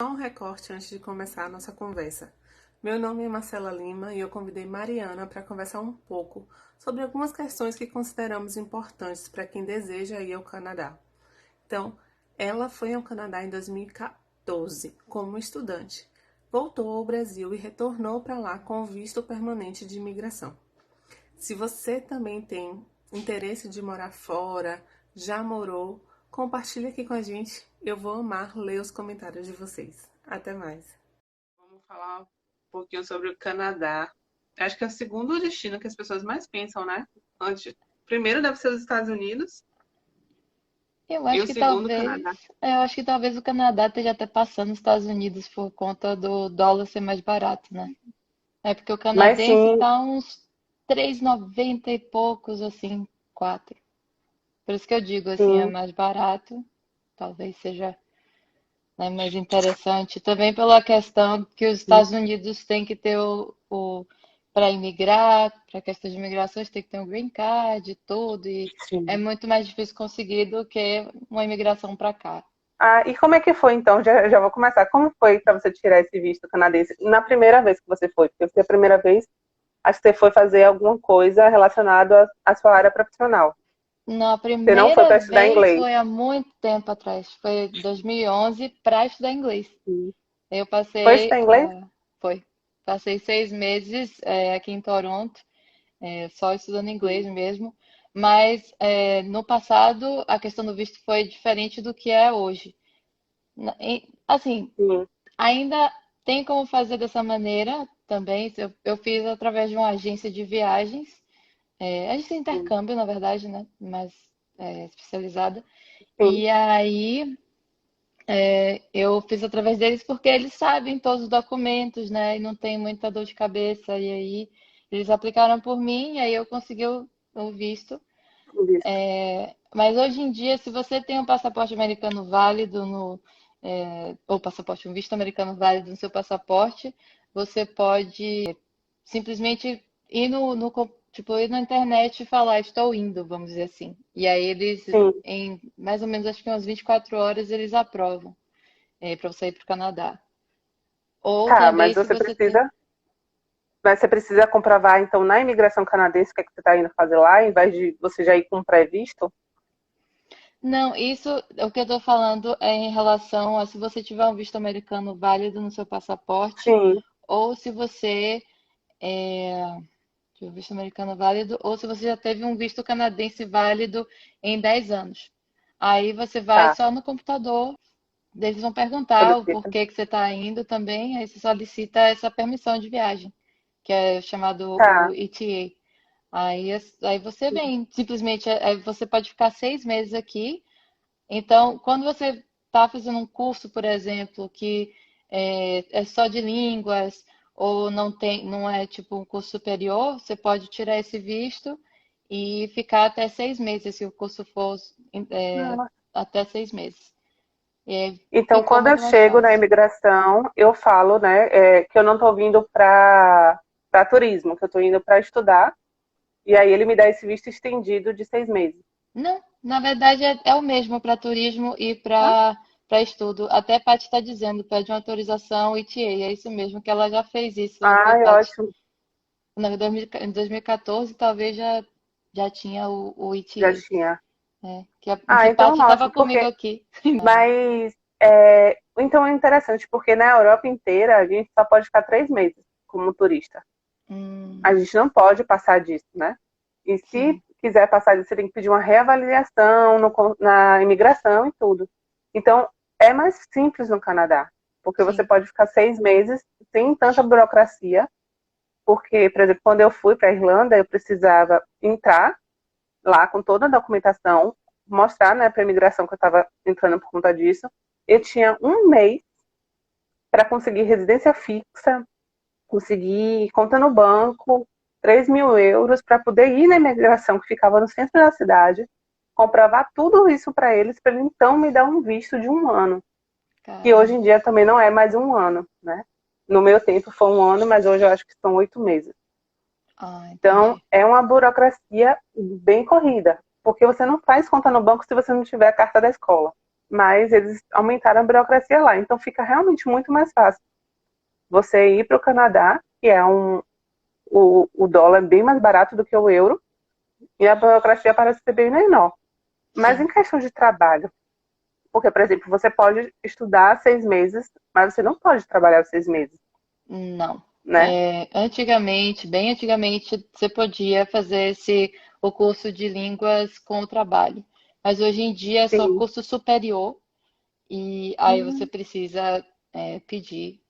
Só um recorte antes de começar a nossa conversa. Meu nome é Marcela Lima e eu convidei Mariana para conversar um pouco sobre algumas questões que consideramos importantes para quem deseja ir ao Canadá. Então, ela foi ao Canadá em 2014 como estudante, voltou ao Brasil e retornou para lá com o visto permanente de imigração. Se você também tem interesse de morar fora, já morou, compartilhe aqui com a gente. Eu vou amar ler os comentários de vocês. Até mais. Vamos falar um pouquinho sobre o Canadá. Acho que é o segundo destino que as pessoas mais pensam, né? Antes, primeiro deve ser os Estados Unidos Eu e acho o que segundo o talvez, Canadá. eu acho que talvez o Canadá esteja até passando os Estados Unidos por conta do dólar ser mais barato, né? É porque o Mas canadense sim, tá uns 3,90 e poucos, assim, 4. Por isso que eu digo, assim, é sim, mais barato, talvez seja, né, mais interessante. Também pela questão que os sim, Estados Unidos têm que ter para imigrar, para questão de imigrações, tem que ter um green card e tudo, e é sim. muito mais difícil conseguir do que uma imigração para cá. Ah, e como é que foi, então? Já vou começar. Como foi para você tirar esse visto canadense na primeira vez que você foi? Porque você, a primeira vez, acho que você foi fazer alguma coisa relacionada à sua área profissional. Na Você não foi primeira para estudar vez inglês. foi há muito tempo atrás, foi 2011 para estudar inglês. Sim. Eu Foi passei, estudar inglês? foi, passei 6 meses aqui em Toronto, só estudando inglês Sim, mesmo. Mas no passado a questão do visto foi diferente do que é hoje. Assim, sim, ainda tem como fazer dessa maneira também. Eu fiz através de uma agência de viagens, agência de sim, intercâmbio, na verdade, né? Mas especializada. sim. E aí eu fiz através deles porque eles sabem todos os documentos, né? E não tem muita dor de cabeça. E aí eles aplicaram por mim, e aí eu consegui o visto. Visto. Mas hoje em dia, se você tem um passaporte americano válido ou passaporte, um visto americano válido no seu passaporte, você pode simplesmente ir tipo, ir na internet e falar, estou indo, vamos dizer assim. E aí eles, Sim. em mais ou menos, acho que umas 24 horas, eles aprovam para você ir para o Canadá. Ou Tá, também, se você tem. mas você precisa comprovar, então, na imigração canadense, o que é que você está indo fazer lá, em vez de você já ir com um pré-visto? Não, isso, o que eu estou falando é em relação a se você tiver um visto americano válido no seu passaporte, Sim, ou se você tiver um visto americano válido, ou se você já teve um visto canadense válido em 10 anos. Aí você vai tá. só no computador, eles vão perguntar o Solicita. porquê que você está indo também, aí você solicita essa permissão de viagem, que é chamado o Tá. ETA. Aí você vem, simplesmente, aí você pode ficar 6 meses aqui. Então, quando você está fazendo um curso, por exemplo, que é só de línguas, ou não é tipo um curso superior, você pode tirar esse visto e ficar até 6 meses, se o curso for é, até 6 meses. E aí Então, ficou quando eu muito mais chego na fácil. imigração, eu falo, né, que eu não estou vindo para turismo, que eu estou indo para estudar, e aí ele me dá esse visto estendido de 6 meses. Não, na verdade é o mesmo para turismo e Tá? para estudo. Até a Paty está dizendo, pede uma autorização ETA. É isso mesmo, que ela já fez isso, Ai, Paty. ótimo, Em 2014, talvez já tinha o já ETA. tinha. Que Ah, então Paty estava ótimo, comigo aqui. mas, então é interessante, porque na Europa inteira a gente só pode ficar 3 meses como turista. A Hum, gente não pode passar disso, né? E se sim, quiser passar disso, você tem que pedir uma reavaliação na imigração e tudo. Então, é mais simples no Canadá, porque você sim, pode ficar 6 meses sem tanta burocracia, porque, por exemplo, quando eu fui para a Irlanda, eu precisava entrar lá com toda a documentação, mostrar, né, para a imigração que eu estava entrando por conta disso. Eu tinha um mês para conseguir residência fixa, conseguir conta no banco, 3.000 euros para poder ir na imigração que ficava no centro da cidade, comprovar tudo isso para ele então me dar um visto de um ano, que hoje em caramba. dia também não é mais um ano, né? No meu tempo foi um ano, mas hoje eu acho que são 8 meses. Ah, Então entendi. é uma burocracia bem corrida, porque você não faz conta no banco se você não tiver a carta da escola. mas eles aumentaram a burocracia lá. Então fica realmente muito mais fácil você ir para o Canadá, que é o dólar é bem mais barato do que o euro, e a burocracia parece ser bem menor. Mas em Sim. questão de trabalho, porque, por exemplo, você pode estudar 6 meses, mas você não pode trabalhar os 6 meses, Não. né? Antigamente, bem antigamente, você podia fazer o curso de línguas com o trabalho. Mas hoje em dia é só Sim. curso superior e aí você precisa pedir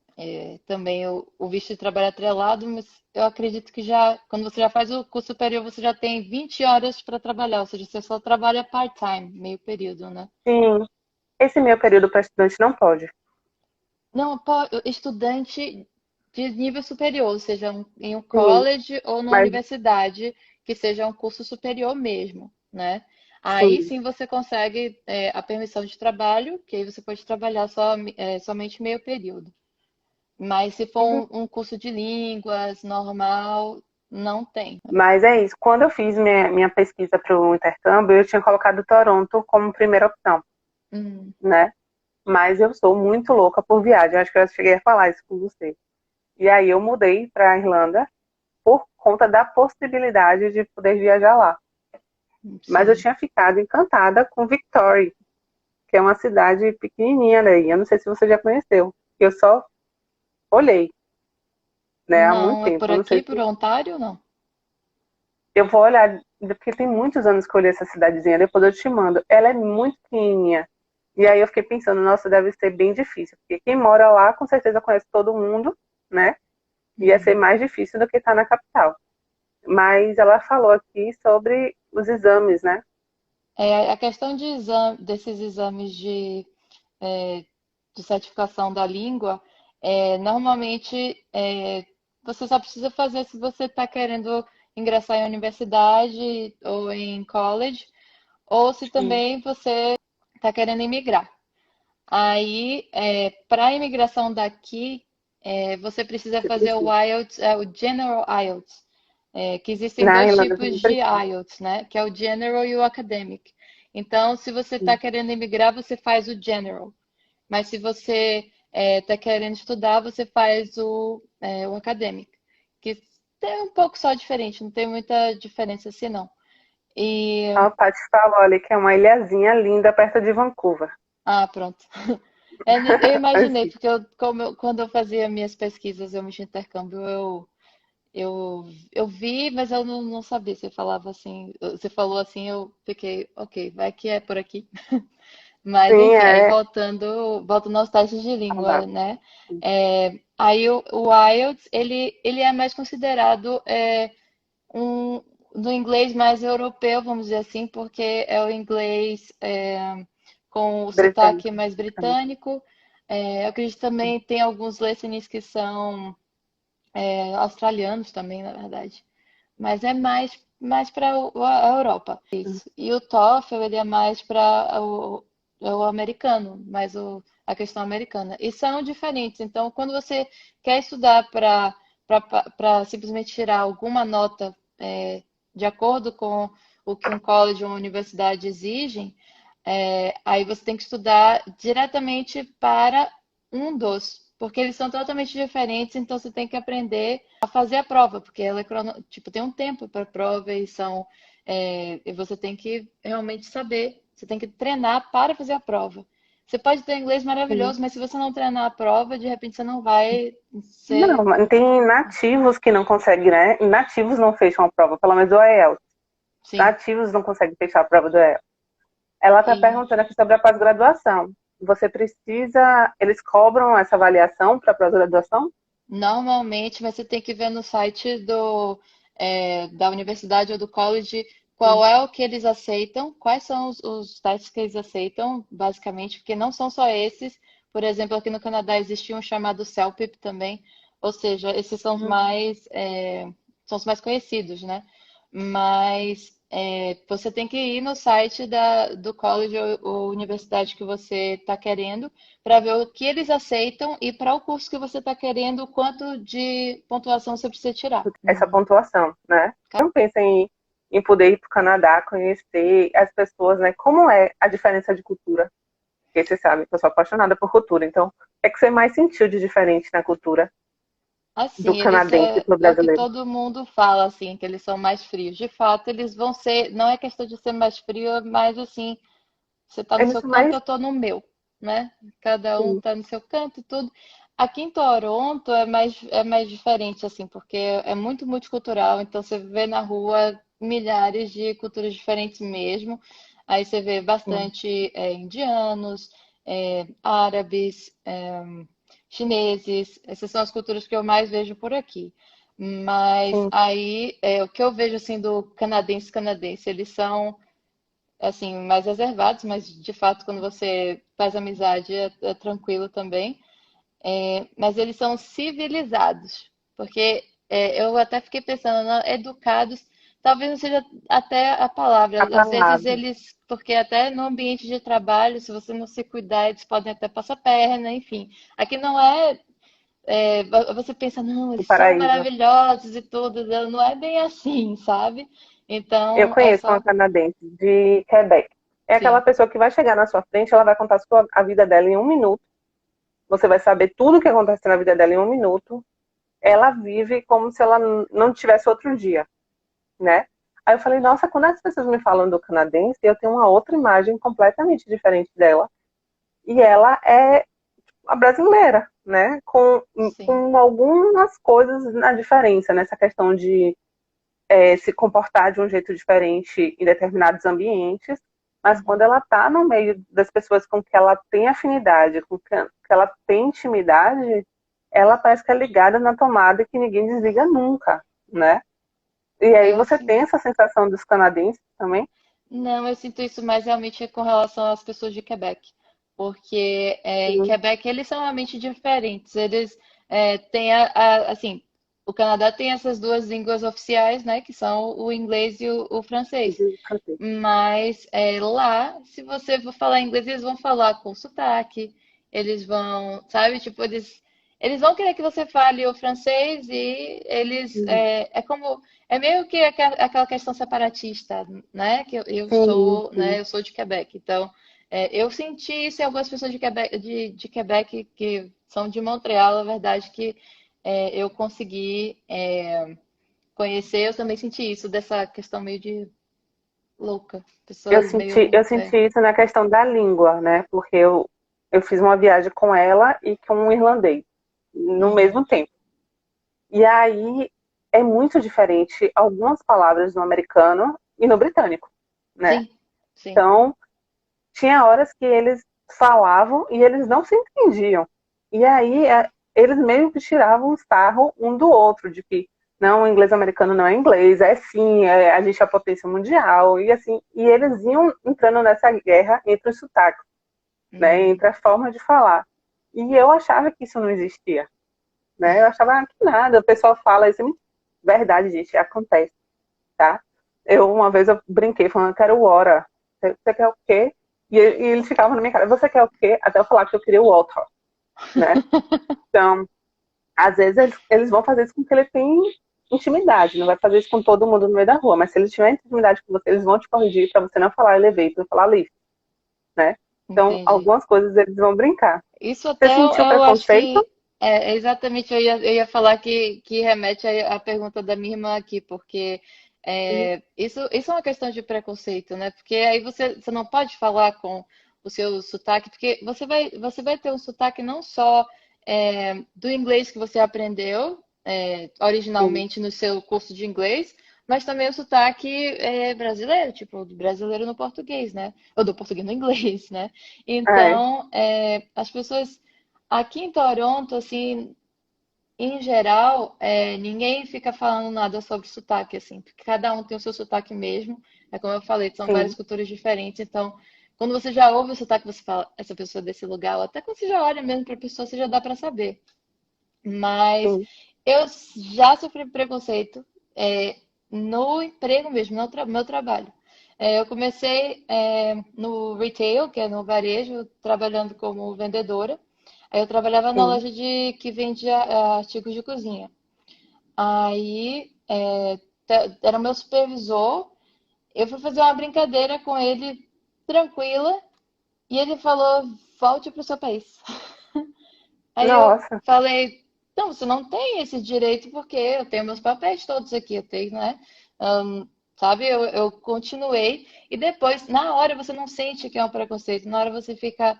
também o visto de trabalho atrelado, mas eu acredito que quando você já faz o curso superior, você já tem 20 horas para trabalhar, ou seja, você só trabalha part-time, meio período, né? Sim. Esse meu período para estudante não pode. Não, estudante de nível superior, seja em um Sim, college ou numa mas universidade, que seja um curso superior mesmo, né? Aí sim. sim você consegue a permissão de trabalho, que aí você pode trabalhar somente meio período. Mas se for Uhum. um curso de línguas normal, não tem. Mas é isso. Quando eu fiz minha pesquisa para o intercâmbio, eu tinha colocado Toronto como primeira opção, Hum, né? Mas eu sou muito louca por viagem. Acho que eu cheguei a falar isso com você. E aí eu mudei para a Irlanda por conta da possibilidade de poder viajar lá. Mas eu sim. tinha ficado encantada com Victoria, que é uma cidade pequenininha daí. Eu não sei se você já conheceu. Eu só olhei, né, há muito Não, é por tempo. Eu não sei aqui, por se Ontário, não? eu vou olhar, porque tem muitos anos que eu olhei essa cidadezinha, depois eu te mando. Ela é muito pequenininha. E aí eu fiquei pensando, nossa, deve ser bem difícil, porque quem mora lá com certeza conhece todo mundo, né? Ia ser Uhum. mais difícil do que estar na capital. Mas ela falou aqui sobre os exames, né? A questão desses exames de certificação da língua, normalmente você só precisa fazer se você está querendo ingressar em universidade ou em college, ou se Sim. também você está querendo imigrar. Aí, para a imigração daqui, você precisa Você fazer o precisa. IELTS, o General IELTS, que existem Na dois Irlanda você tipos não de precisa. IELTS, né? Que é o General e o Academic. Então, se você está Sim. querendo imigrar, você faz o General. Mas se você está querendo estudar, você faz o Academic. Que é um pouco só diferente, não tem muita diferença assim, não. E, A Paty falou ali que é uma ilhazinha linda perto de Vancouver. pronto. Eu imaginei, Assim. porque quando eu fazia minhas pesquisas, eu mexia em intercâmbio, eu vi, mas eu não sabia. Você falava assim, você falou assim, eu fiquei, ok, vai que é por aqui. Mas Sim, enfim, aí é. voltando aos testes de Ah, lá. língua, né? Aí o IELTS, ele é mais considerado um do inglês mais europeu, vamos dizer assim, porque é o inglês com o sotaque Britânico. mais britânico. Eu acredito que também tem alguns listeners que são australianos também, na verdade. Mas é mais para a Europa, isso. E o TOEFL, ele é mais para o americano, mais a questão americana. E são diferentes. Então, quando você quer estudar para simplesmente tirar alguma nota de acordo com o que um college ou uma universidade exigem, aí você tem que estudar diretamente para um dos, porque eles são totalmente diferentes, então você tem que aprender a fazer a prova, porque ela tipo, tem um tempo para a prova e você tem que realmente saber, você tem que treinar para fazer a prova. Você pode ter inglês Sim. maravilhoso, mas se você não treinar a prova, de repente você não vai Não, ser. mas tem nativos que não conseguem, né? Nativos não fecham a prova, pelo menos o IELTS. Sim. Nativos não conseguem fechar a prova do IELTS. Ela está E perguntando aqui sobre a pós-graduação. Você precisa. Eles cobram essa avaliação para a pós-graduação? normalmente você tem que ver no site da universidade ou do college Sim. qual é o que eles aceitam, quais são os testes que eles aceitam, basicamente, porque não são só esses. Por exemplo, aqui no Canadá existe um chamado CELPIP também, ou seja, esses são os mais conhecidos, né? Mas você tem que ir no site do college ou universidade que você está querendo para ver o que eles aceitam e para o curso que você está querendo, quanto de pontuação você precisa tirar. Essa Uhum. pontuação, né? Não pensa em poder ir para o Canadá, conhecer as pessoas, né? Como é a diferença de cultura? Porque você sabe que eu sou apaixonada por cultura. Então, o que é que você mais sentiu de diferente na cultura do Assim, canadense pro é o que brasileiro? todo mundo fala, assim, que eles são mais frios. De fato, eles vão ser, não é questão de ser mais frio, mas assim, você tá no Eles seu são canto, mais. eu tô no meu, né? Cada um Sim, tá no seu canto e tudo. Aqui em Toronto é mais diferente, assim, porque é muito multicultural, então você vê na rua milhares de culturas diferentes mesmo. Aí você vê sim, bastante indianos, árabes, chineses, essas são as culturas que eu mais vejo por aqui. Mas sim. aí, o que eu vejo assim do canadense, eles são assim mais reservados, mas de fato quando você faz amizade é tranquilo também. Mas eles são civilizados, porque eu até fiquei pensando, não, educados, talvez não seja até a A palavra. Às vezes palavra. eles, porque até no ambiente de trabalho, se você não se cuidar, eles podem até passar perna, enfim. Aqui não você pensa, não, O eles são paraíso. maravilhosos e tudo, não é bem assim, sabe? Eu Então, é conheço uma só, canadense de Quebec. É aquela sim, pessoa que vai chegar na sua frente, ela vai contar a vida dela em 1 minuto. Você vai saber tudo o que acontece na vida dela em 1 minuto. Ela vive como se ela não tivesse outro dia, né? Aí eu falei, nossa, quando as pessoas me falam do canadense, eu tenho uma outra imagem completamente diferente dela. E ela é a brasileira, né? sim. Com algumas coisas na diferença, nessa questão de se comportar de um jeito diferente em determinados ambientes, mas quando Uhum. ela está no meio das pessoas com que ela tem afinidade, com que ela tem intimidade, ela parece que é ligada na tomada que ninguém desliga nunca, né? E aí Eu você tem sinto. essa sensação dos canadenses também? Não, eu sinto isso mais realmente com relação às pessoas de Quebec, porque em Sim, Quebec eles são realmente diferentes. Eles têm assim, o Canadá tem essas duas línguas oficiais, né, que são o inglês e o francês. de francês. Mas lá, se você for falar inglês, eles vão falar com sotaque, eles vão, sabe, tipo, eles vão querer que você fale o francês e eles é como é meio que aquela questão separatista, né? Que eu Sim, sou, né? sim. Eu sou de Quebec, então eu senti isso em algumas pessoas de Quebec que são de Montreal, a verdade que eu consegui conhecer, eu também senti isso dessa questão meio de louca, pessoas Eu meio senti isso na questão da língua, né? Porque eu fiz uma viagem com ela e com um irlandês no uhum, mesmo tempo. E aí é muito diferente algumas palavras no americano e no britânico, né? sim, sim, Então, tinha horas que eles falavam e eles não se entendiam. E aí eles meio que tiravam um sarro um do outro, de que não, o inglês americano não é inglês, é sim, a gente é a potência mundial, e assim, e eles iam entrando nessa guerra entre os sotaques, né, uhum, entre a forma de falar. E eu achava que isso não existia, né? Eu achava que nada, o pessoal fala isso, é verdade, gente, acontece, tá? Uma vez eu brinquei falando que era o Ora. Você quer o quê? E eles ficavam na minha cara, você quer o quê? Até eu falar que eu queria o Water, né? Então, às vezes eles vão fazer isso com que ele tem intimidade, não vai fazer isso com todo mundo no meio da rua, mas se eles tiverem intimidade com você, eles vão te corrigir para você não falar elevator, falar lift, né? Então, entendi. algumas coisas eles vão brincar. Isso Você até sentiu eu acho preconceito? que exatamente eu ia falar que remete à pergunta da minha irmã aqui, porque isso é uma questão de preconceito, né? Porque aí você não pode falar com o seu sotaque, porque você vai ter um sotaque não só do inglês que você aprendeu Sim, originalmente no seu curso de inglês, mas também o sotaque brasileiro, tipo, do brasileiro no português, né? Ou do português no inglês, né? é, Então, as pessoas aqui em Toronto, assim, em geral, ninguém fica falando nada sobre sotaque, assim, porque cada um tem o seu sotaque mesmo. É como eu falei, são várias sim, culturas diferentes. Então, quando você já ouve o sotaque, você fala, essa pessoa é desse lugar, ou até quando você já olha mesmo para a pessoa, você já dá para saber. Mas sim, eu já sofri preconceito no emprego mesmo, no meu trabalho. Eu comecei no retail, que é no varejo, trabalhando como vendedora. Aí eu trabalhava na sim. loja que vendia artigos de cozinha. Aí era o meu supervisor. Eu fui fazer uma brincadeira com ele tranquila. E ele falou, volte para o seu país. Aí eu Nossa, falei, não, você não tem esse direito porque eu tenho meus papéis todos aqui, eu tenho, né? Ahn, sabe, eu continuei e depois, na hora você não sente que é um preconceito, na hora você fica,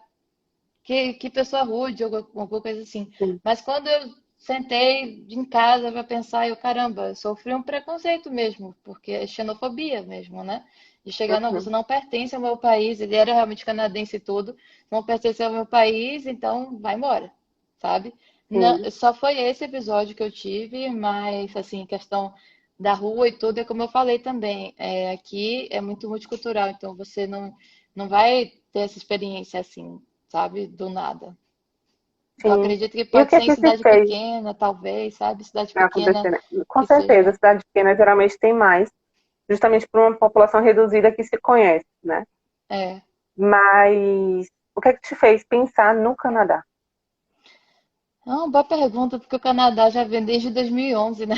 que pessoa rude ou alguma coisa assim. sim. Mas quando eu sentei em casa para pensar, eu, caramba, eu sofri um preconceito mesmo, porque é xenofobia mesmo, né? De chegar, não, você Uhum, não pertence ao meu país, ele era realmente canadense e tudo, não pertence ao meu país, então vai embora, sabe? Não, sim, só foi esse episódio que eu tive, mas assim, questão da rua e tudo, é como eu falei também, aqui é muito multicultural, então você não vai ter essa experiência assim, sabe? Do nada. Eu sim. acredito que E o pode que é ser em que te cidade fez pequena, talvez, sabe? Cidade pequena acontecer, né? Com que certeza, seja. cidade pequena geralmente tem mais, justamente por uma população reduzida que se conhece, né? É. Mas o que é que te fez pensar no Canadá? Não, boa pergunta, porque o Canadá já vem desde 2011, né?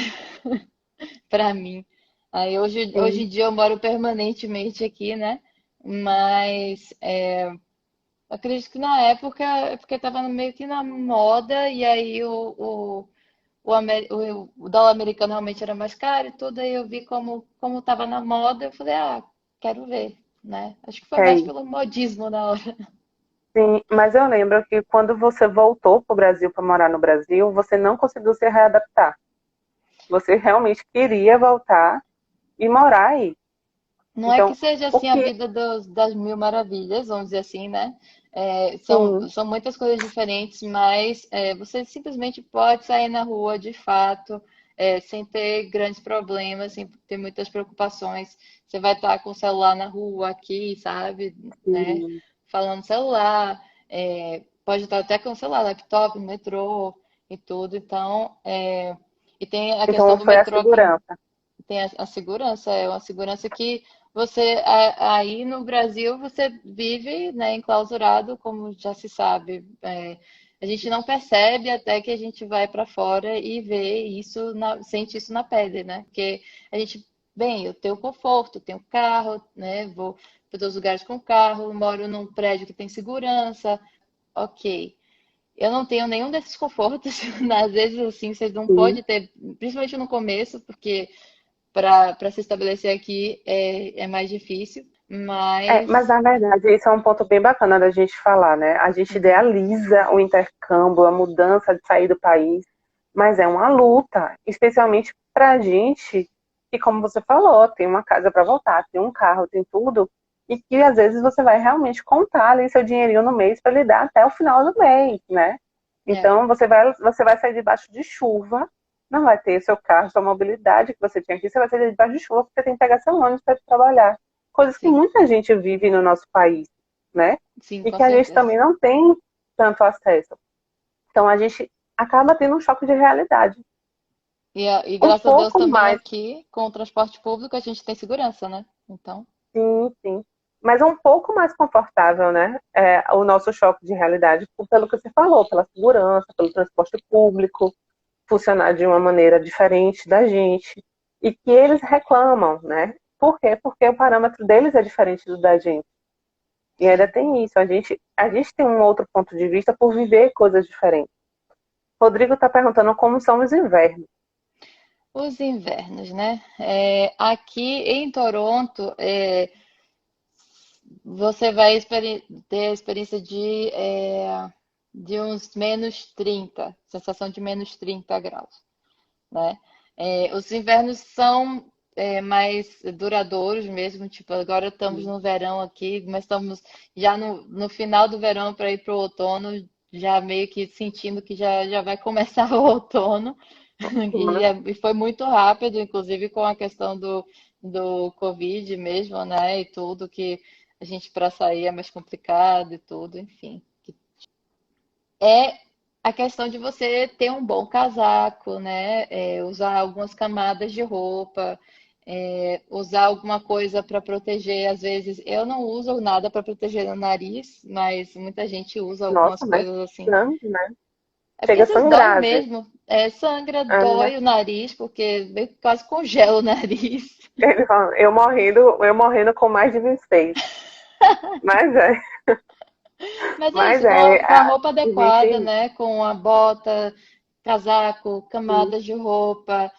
Pra mim. Aí hoje Sim, em dia eu moro permanentemente aqui, né? Mas acredito que na época é porque estava meio que na moda, e aí o dólar americano realmente era mais caro e tudo, aí eu vi como estava na moda, eu falei, ah, quero ver, né? Acho que foi é mais isso. pelo modismo na hora. Sim, mas eu lembro que quando você voltou para o Brasil para morar no Brasil, você não conseguiu se readaptar. Você realmente queria voltar e morar aí. Não é que Então, seja o assim a que, vida das mil maravilhas, vamos dizer assim, né? sim, São muitas coisas diferentes, mas você simplesmente pode sair na rua de fato, sem ter grandes problemas, sem ter muitas preocupações. Você vai estar com o celular na rua aqui, sabe? Né? sim. Falando no celular, pode estar até com o celular, laptop, no metrô e tudo. Então, e tem a questão Então do foi a metrô aqui. segurança. Tem a segurança, é uma segurança que você, aí no Brasil, você vive, né, enclausurado, como já se sabe. A gente não percebe até que a gente vai para fora e vê isso, sente isso na pele, né? Porque a gente, bem, eu tenho conforto, tenho carro, né? Vou para todos os lugares com carro, moro num prédio que tem segurança, ok. Eu não tenho nenhum desses confortos. Às vezes, assim, vocês não Sim. podem ter, principalmente no começo, porque para se estabelecer aqui é mais difícil, Mas mas na verdade, isso é um ponto bem bacana da gente falar, né? A gente uhum, idealiza o intercâmbio, a mudança de sair do país, mas é uma luta, especialmente pra gente que, como você falou, tem uma casa para voltar, tem um carro, tem tudo, e que às vezes você vai realmente contar ali seu dinheirinho no mês para lhe dar até o final do mês, né? é, Então você vai sair debaixo de chuva, não vai ter seu carro, sua mobilidade que você tinha aqui, você vai sair debaixo de chuva porque você tem que pegar seu ônibus para trabalhar, coisas que sim, muita gente vive no nosso país, né? sim, E com que a gente certeza. também não tem tanto acesso. Então a gente acaba tendo um choque de realidade. E Um graças a Deus pouco também mais, aqui, com o transporte público, a gente tem segurança, né? Então, sim, sim. Mas um pouco mais confortável, né? É, o nosso choque de realidade, pelo que você falou, pela segurança, pelo transporte público, funcionar de uma maneira diferente da gente. E que eles reclamam, né? Por quê? Porque o parâmetro deles é diferente do da gente. E ainda sim. tem isso, a gente tem um outro ponto de vista por viver coisas diferentes. Rodrigo está perguntando como são os invernos. Os invernos, né? Aqui em Toronto, você vai ter a experiência de uns -30, sensação de -30 graus. Né? Os invernos são mais duradouros mesmo, tipo, agora estamos no verão aqui, mas estamos já no final do verão para ir para o outono, já meio que sentindo que já vai começar o outono, e foi muito rápido, inclusive com a questão do Covid mesmo, né? E tudo que a gente para sair é mais complicado e tudo, enfim. É a questão de você ter um bom casaco, né? Usar algumas camadas de roupa, usar alguma coisa para proteger. Às vezes eu não uso nada para proteger o nariz, mas muita gente usa algumas Nossa, mas coisas assim. sangue, né? É porque Chega a às vezes dói sangrar, às vezes. mesmo. Sangra, Ah, dói o nariz, porque meio que quase congela o nariz. ele fala, eu morrendo com mais de 26. Mas é. Mas é Mas isso, com a é, roupa adequada, existe. né? Com a bota, casaco, camadas de roupa,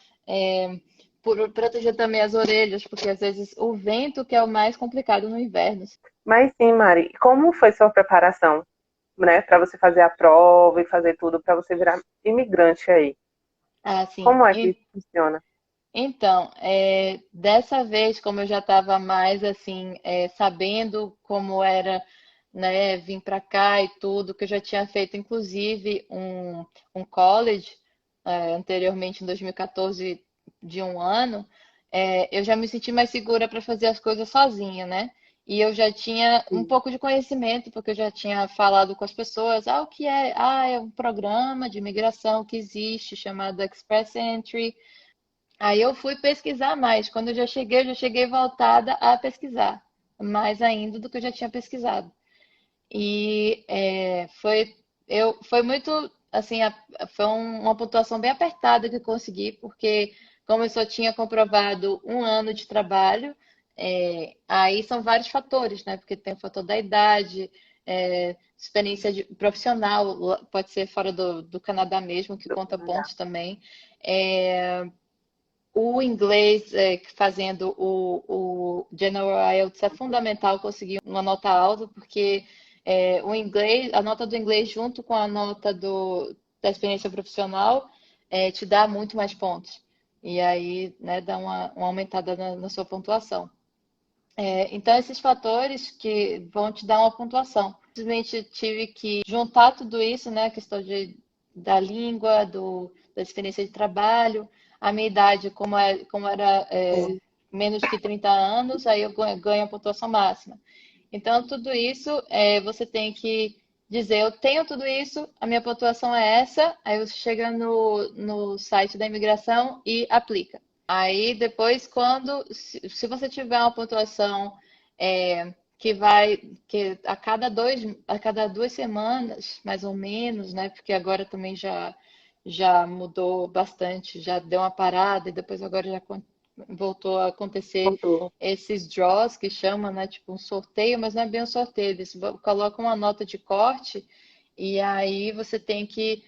por proteger também as orelhas, porque às vezes o vento que é o mais complicado no inverno. Mas sim, Mari, como foi sua preparação, né, para você fazer a prova e fazer tudo para você virar imigrante aí? Ah, sim. Como é que funciona? Então, dessa vez, como eu já estava mais assim, sabendo como era, né, vir para cá e tudo, que eu já tinha feito, inclusive, um college, anteriormente, em 2014, de um ano, eu já me senti mais segura para fazer as coisas sozinha, né? E eu já tinha um Sim. pouco de conhecimento, porque eu já tinha falado com as pessoas, o que é? Ah, é um programa de imigração que existe, chamado Express Entry. Aí eu fui pesquisar mais. Quando eu já cheguei voltada a pesquisar, mais ainda do que eu já tinha pesquisado. E foi muito, assim, foi uma pontuação bem apertada que eu consegui, porque como eu só tinha comprovado um ano de trabalho, aí são vários fatores, né? Porque tem o fator da idade, experiência profissional, pode ser fora do Canadá mesmo, que Do conta Canadá. pontos também. É, o inglês, fazendo o General IELTS, é fundamental conseguir uma nota alta, porque o inglês, a nota do inglês junto com a nota da experiência profissional te dá muito mais pontos. E aí, né, dá uma aumentada na sua pontuação. Então, esses fatores que vão te dar uma pontuação. Simplesmente tive que juntar tudo isso, né? A questão da língua, da experiência de trabalho, a minha idade, como era Sim. menos que 30 anos, aí eu ganho a pontuação máxima. Então, tudo isso você tem que dizer: eu tenho tudo isso, a minha pontuação é essa, aí você chega no site da imigração e aplica. Aí depois, se você tiver uma pontuação que vai, que a cada 2 semanas, mais ou menos, né? Porque agora também já mudou bastante, já deu uma parada e depois agora já voltou a acontecer Pontuou. esses draws que chama, né? Tipo um sorteio, mas não é bem um sorteio, eles colocam uma nota de corte e aí você tem que,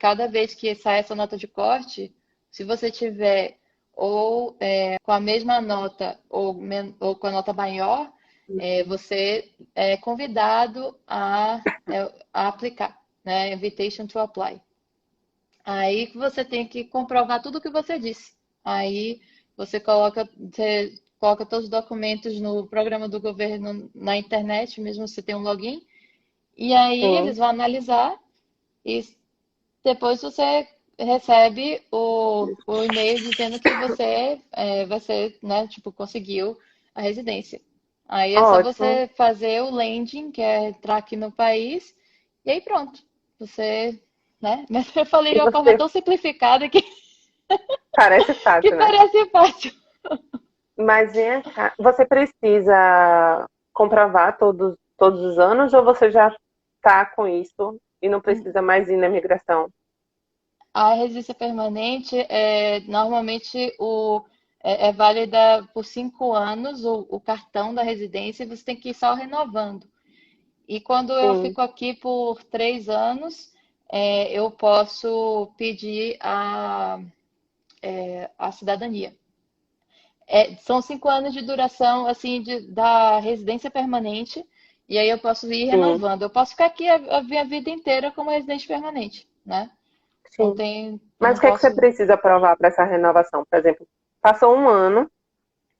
cada vez que sai essa nota de corte, se você tiver ou com a mesma nota ou com a nota maior, você é convidado a aplicar, né? Invitation to apply. Aí que você tem que comprovar tudo o que você disse. Aí você coloca todos os documentos no programa do governo na internet, mesmo se tem um login, e aí Sim. eles vão analisar e depois você recebe o e-mail dizendo que você vai ser, né, tipo, conseguiu a residência. Aí é só Ótimo. você fazer o landing, que é entrar aqui no país, e aí pronto. Você, né? Mas eu falei E de uma forma você tão simplificada parece que fácil, né? parece fácil. Mas vem cá, você precisa comprovar todos os anos ou você já está com isso e não precisa mais ir na imigração? A residência permanente normalmente é válida por 5 anos o cartão da residência e você tem que ir só renovando. E quando eu Sim, fico aqui por 3 anos, eu posso pedir a cidadania. São 5 anos de duração assim da residência permanente e aí eu posso ir sim, renovando. Eu posso ficar aqui a minha vida inteira como residente permanente, né? Não sim. tem, eu Mas não o que é que você posso. precisa provar para essa renovação? Por exemplo, passou um ano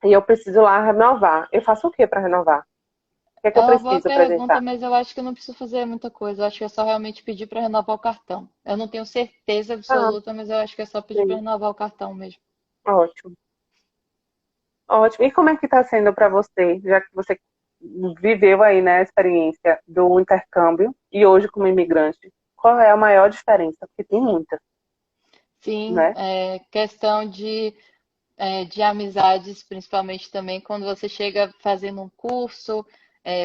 e eu preciso lá renovar. Eu faço o que para renovar? O que é que É eu uma boa preciso pergunta, apresentar? mas eu acho que eu não preciso fazer muita coisa. Eu acho que é só realmente pedir para renovar o cartão. Eu não tenho certeza Ah, absoluta, mas eu acho que é só pedir para sim, renovar o cartão mesmo. ótimo. Ótimo. E como é que está sendo para você, já que você viveu aí, né, a experiência do intercâmbio e hoje como imigrante? Qual é a maior diferença? Porque tem muita, Sim, né? questão de amizades, principalmente também quando você chega fazendo um curso,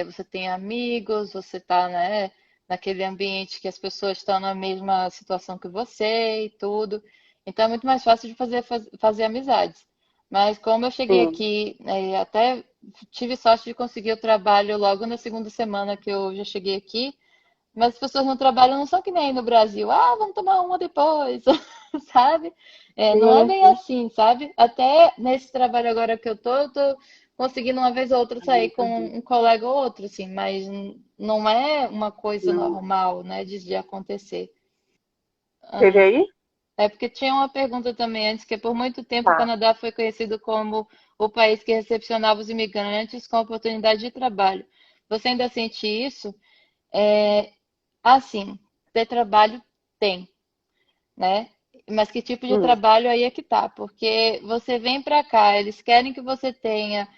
você tem amigos, você está, né, naquele ambiente que as pessoas estão na mesma situação que você e tudo. Então é muito mais fácil de fazer amizades. Mas como eu cheguei Sim, aqui, até tive sorte de conseguir o trabalho logo na segunda semana que eu já cheguei aqui, Mas as pessoas no trabalho não são que nem no Brasil. Ah, vamos tomar uma depois, sabe? Não é Sim, bem assim, sabe? Até nesse trabalho agora que eu tô conseguindo uma vez ou outra sair com um colega ou outro, assim, mas não é uma coisa não. normal, né, de acontecer. Teve Aham. aí? É porque tinha uma pergunta também antes, que por muito tempo o Tá. Canadá foi conhecido como o país que recepcionava os imigrantes com oportunidade de trabalho. Você ainda sente isso? É, assim, ter trabalho tem, né? Mas que tipo de Hum, trabalho aí é que tá? Porque você vem para cá, eles querem que você tenha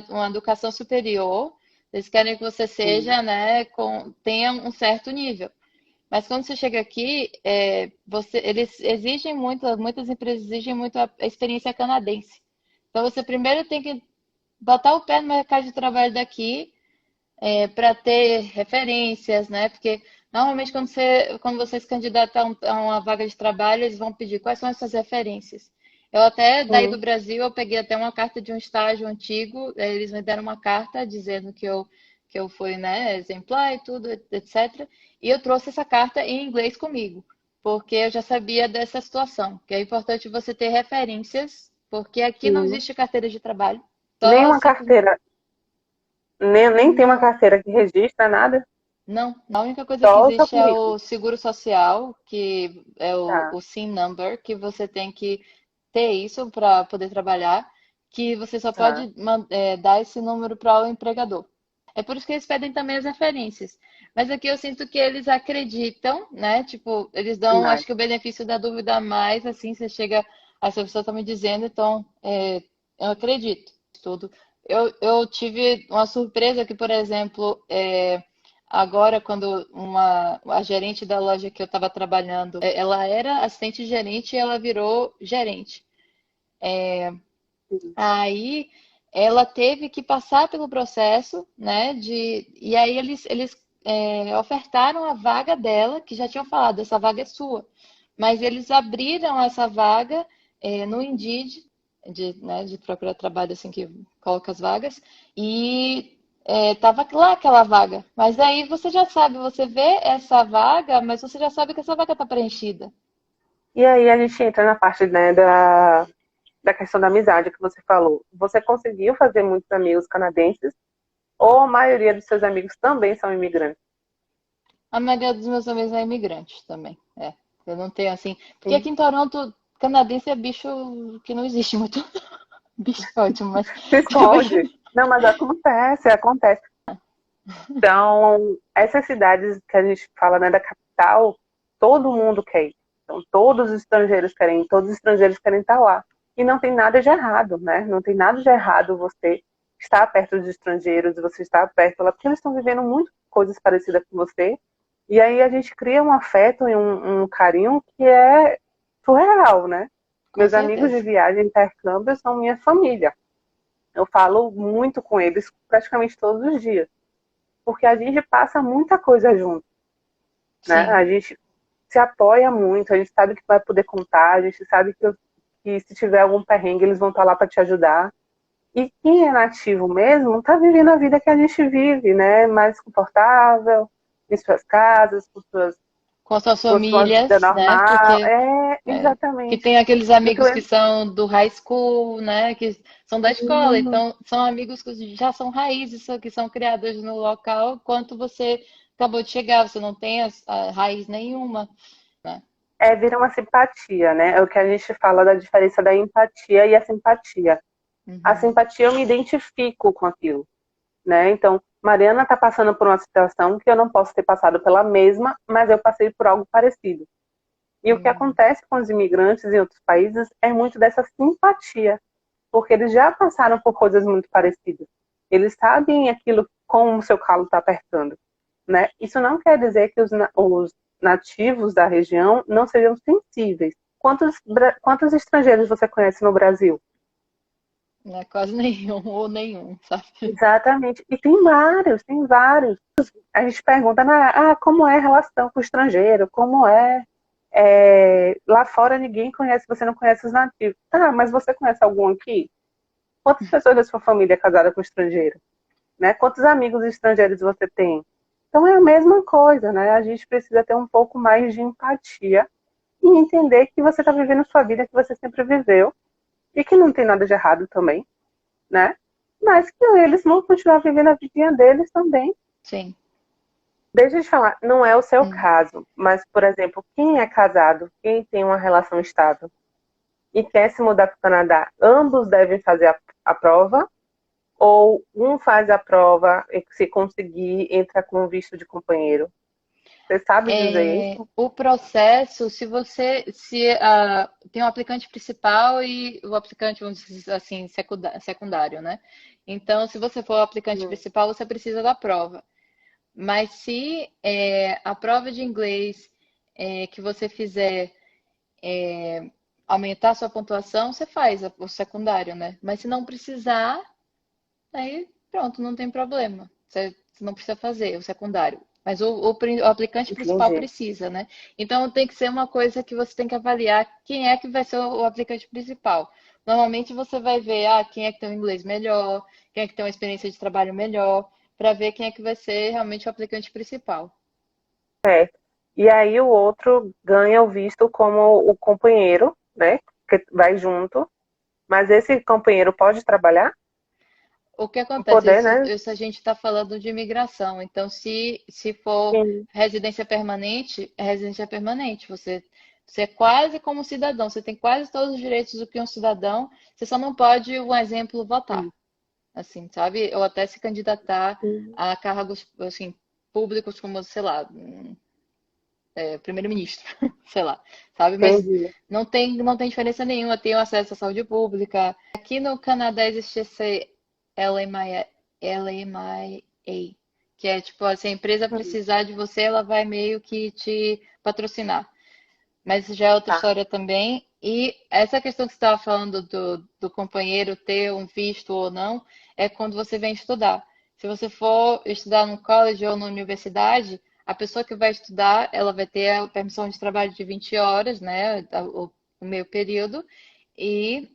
uma educação superior, eles querem que você sim, seja, né, tenha um certo nível. Mas quando você chega aqui, eles exigem muito, muitas empresas exigem muito a experiência canadense. Então você primeiro tem que botar o pé no mercado de trabalho daqui, para ter referências, né? Porque normalmente quando você se candidata a uma vaga de trabalho, eles vão pedir quais são as suas referências. Eu até, daí do sim. Brasil, eu peguei até uma carta de um estágio antigo, eles me deram uma carta dizendo que eu fui, né, exemplar e tudo, etc. E eu trouxe essa carta em inglês comigo, porque eu já sabia dessa situação, que é importante você ter referências, porque aqui não Sim. existe carteira de trabalho, Nem só uma simplesmente. carteira, nem tem uma Não. carteira que registra nada, Não, a única coisa que só o seu existe é currículo. o seguro social, que é Tá, o SIN number, que você tem que ter isso para poder trabalhar, que você só tá. pode dar esse número para o empregador. É por isso que eles pedem também as referências. Mas aqui eu sinto que eles acreditam, né? Tipo, eles dão, Mas, acho que o benefício da dúvida a mais, assim, você chega, essa pessoa está me dizendo, então eu acredito. Tudo. Eu tive uma surpresa que, por exemplo, agora, quando a gerente da loja que eu estava trabalhando, ela era assistente gerente e ela virou gerente. sim. Aí ela teve que passar pelo processo, né? E aí eles ofertaram a vaga dela, que já tinham falado, essa vaga é sua. Mas eles abriram essa vaga no Indeed, né, de procurar trabalho assim que coloca as vagas, e tava lá aquela vaga. Mas aí você já sabe, você vê essa vaga, mas você já sabe que essa vaga está preenchida. E aí a gente entra na parte, né, da questão da amizade que você falou. Você conseguiu fazer muitos amigos canadenses ou a maioria dos seus amigos também são imigrantes? A maioria dos meus amigos é imigrante também. Eu não tenho assim. Porque aqui Sim. em Toronto, canadense é bicho que não existe muito. Bicho é ótimo, mas Se acaba esconde. que. Não, mas acontece, acontece. Então, essas cidades que a gente fala, né, da capital, todo mundo quer ir. Então, todos os estrangeiros querem ir, todos os estrangeiros querem estar lá. E não tem nada de errado, né? Não tem nada de errado você estar perto dos estrangeiros, você estar perto lá, porque eles estão vivendo muitas coisas parecidas com você. E aí a gente cria um afeto e um carinho que é surreal, né? Com Meus amigos de certeza. viagem, intercâmbio, são minha família. Eu falo muito com eles praticamente todos os dias porque a gente passa muita coisa junto, né? Sim. A gente se apoia muito, a gente sabe que vai poder contar, a gente sabe que se tiver algum perrengue eles vão estar lá para te ajudar. E quem é nativo mesmo está vivendo a vida que a gente vive, né? Mais confortável, em suas casas, Com suas com sua vida famílias, né? normal. Porque É, que exatamente. tem aqueles Do que amigos que são do high school, né? Que são da escola, eu... então são amigos que já são raízes, que são criados no local, enquanto você acabou de chegar, você não tem a raiz nenhuma, né? vira uma simpatia, né? É o que a gente fala da diferença da empatia e a simpatia. A Uhum. simpatia eu me identifico com aquilo. Né? Então, Mariana está passando por uma situação que eu não posso ter passado pela mesma, mas eu passei por algo parecido. E o que Uhum. acontece com os imigrantes em outros países é muito dessa simpatia, porque eles já passaram por coisas muito parecidas. Eles sabem aquilo como o seu calo está apertando, né? Isso não quer dizer que os nativos da região não sejam sensíveis. Quantos estrangeiros você conhece no Brasil? Não é quase nenhum ou nenhum, sabe? Exatamente. E tem vários, tem vários. A gente pergunta, né, como é a relação com o estrangeiro? Como lá fora ninguém conhece, você não conhece os nativos. Ah, mas você conhece algum aqui? Quantas pessoas da sua família é casada com estrangeiro? Né? Quantos amigos estrangeiros você tem? Então é a mesma coisa, né? A gente precisa ter um pouco mais de empatia e entender que você está vivendo sua vida que você sempre viveu e que não tem nada de errado também, né? Mas que eles vão continuar vivendo a vidinha deles também. Sim. Deixa eu te falar, não é o seu Hum. caso, mas, por exemplo, quem é casado, quem tem uma relação estável e quer se mudar para o Canadá, ambos devem fazer a prova? Ou um faz a prova e se conseguir, entra com visto de companheiro? Você sabe dizer isso? O processo, tem um aplicante principal e o aplicante, vamos dizer assim, secundário, né? Então, se você for o aplicante Hum, principal, você precisa da prova. Mas se a prova de inglês que você fizer aumentar a sua pontuação, você faz o secundário, né? Mas se não precisar, aí pronto, não tem problema. Você não precisa fazer o secundário. Mas o aplicante principal entendi. precisa, né? Então tem que ser uma coisa que você tem que avaliar quem é que vai ser o aplicante principal. Normalmente você vai ver quem é que tem um inglês melhor, quem é que tem uma experiência de trabalho melhor, para ver quem é que vai ser realmente o aplicante principal. E aí o outro ganha o visto como o companheiro, né? Que vai junto. Mas esse companheiro pode trabalhar? O que acontece? Poder, Isso, né? isso a gente está falando de imigração. Então, se for Sim, residência permanente, é residência permanente. Você é quase como um cidadão. Você tem quase todos os direitos do que um cidadão. Você só não pode, um exemplo, votar, sim, assim, sabe? Ou até se candidatar sim. a cargos, assim, públicos como, sei lá, primeiro-ministro, sei lá, sabe? Mas Entendi. não tem diferença nenhuma. Tem o acesso à saúde pública. Aqui no Canadá existe esse LMIA, que é tipo, se a empresa Hum, precisar de você, ela vai meio que te patrocinar. Mas isso já é outra tá. história também. E essa questão que você estava falando do companheiro ter um visto ou não, é quando você vem estudar. Se você for estudar no college ou na universidade, a pessoa que vai estudar, ela vai ter a permissão de trabalho de 20 horas, né? O meio período. E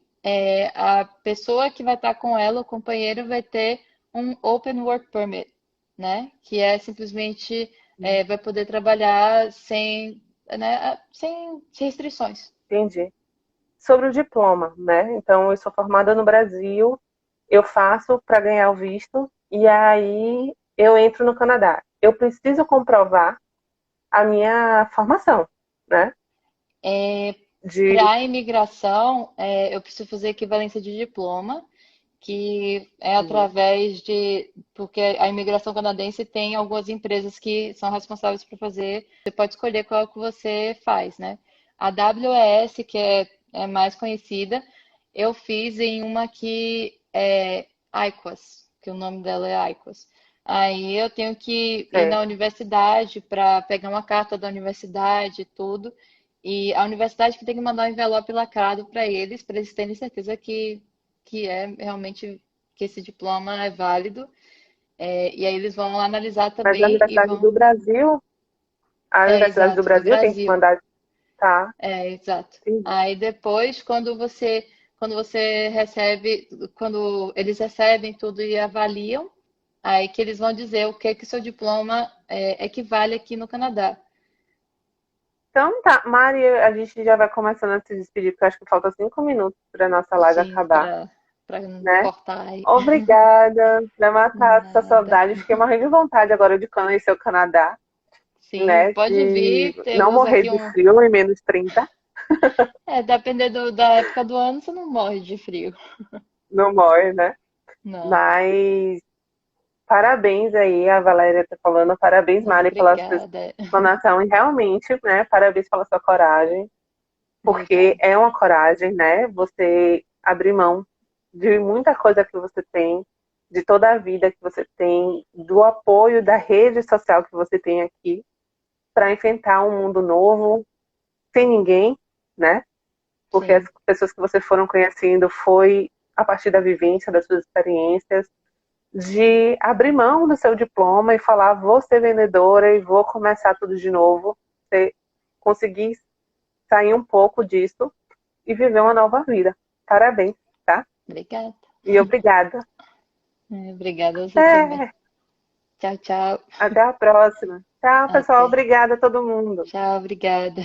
a pessoa que vai estar com ela, o companheiro, vai ter um Open Work Permit, né? Que é simplesmente vai poder trabalhar sem, né, sem restrições. Entendi. Sobre o diploma, né? Então, eu sou formada no Brasil, eu faço para ganhar o visto e aí eu entro no Canadá. Eu preciso comprovar a minha formação, né? De, Para a imigração, eu preciso fazer equivalência de diploma, que é através porque a imigração canadense tem algumas empresas que são responsáveis por fazer, você pode escolher qual que você faz, né? A WES, que é mais conhecida, eu fiz em uma que é IQUAS, que o nome dela é IQUAS. Aí eu tenho que ir na é, universidade para pegar uma carta da universidade e tudo. E a universidade que tem que mandar um envelope lacrado para eles terem certeza que é realmente que esse diploma é válido. E aí eles vão analisar mas a também e Universidade do vão. Brasil, a Universidade do Exato, do Brasil tem que Brasil. mandar, tá? Exato. Entendi. Aí depois, quando você recebe, quando eles recebem tudo e avaliam, aí que eles vão dizer o que seu diploma equivale aqui no Canadá. Então tá, Mari, a gente já vai começando a se despedir, porque eu acho que falta 5 minutos para nossa live Sim, acabar, para não né? cortar aí. Obrigada por matar essa Nada. saudade. Fiquei morrendo de vontade agora de conhecer o Canadá, Sim, né? pode De vir. não Temos morrer aqui de um. frio em -30. Dependendo da época do ano, você não morre de frio. Não morre, né? Não. Mas parabéns aí, a Valéria tá falando, parabéns, Não, Mari, pela sua obrigada. explanação e realmente, né, parabéns pela sua coragem, porque Obrigada. é uma coragem, né, você abrir mão de muita coisa que você tem, de toda a vida que você tem, do apoio da rede social que você tem aqui, para enfrentar um mundo novo, sem ninguém, né, porque as Sim, pessoas que você foram conhecendo foi a partir da vivência, das suas experiências, de abrir mão do seu diploma e falar, vou ser vendedora e vou começar tudo de novo. Você conseguir sair um pouco disso e viver uma nova vida. Parabéns, tá? obrigada. E obrigada. Obrigada a você também. Até Tchau, tchau. Até a próxima. Tchau, pessoal. Até. Obrigada a todo mundo. Tchau, obrigada.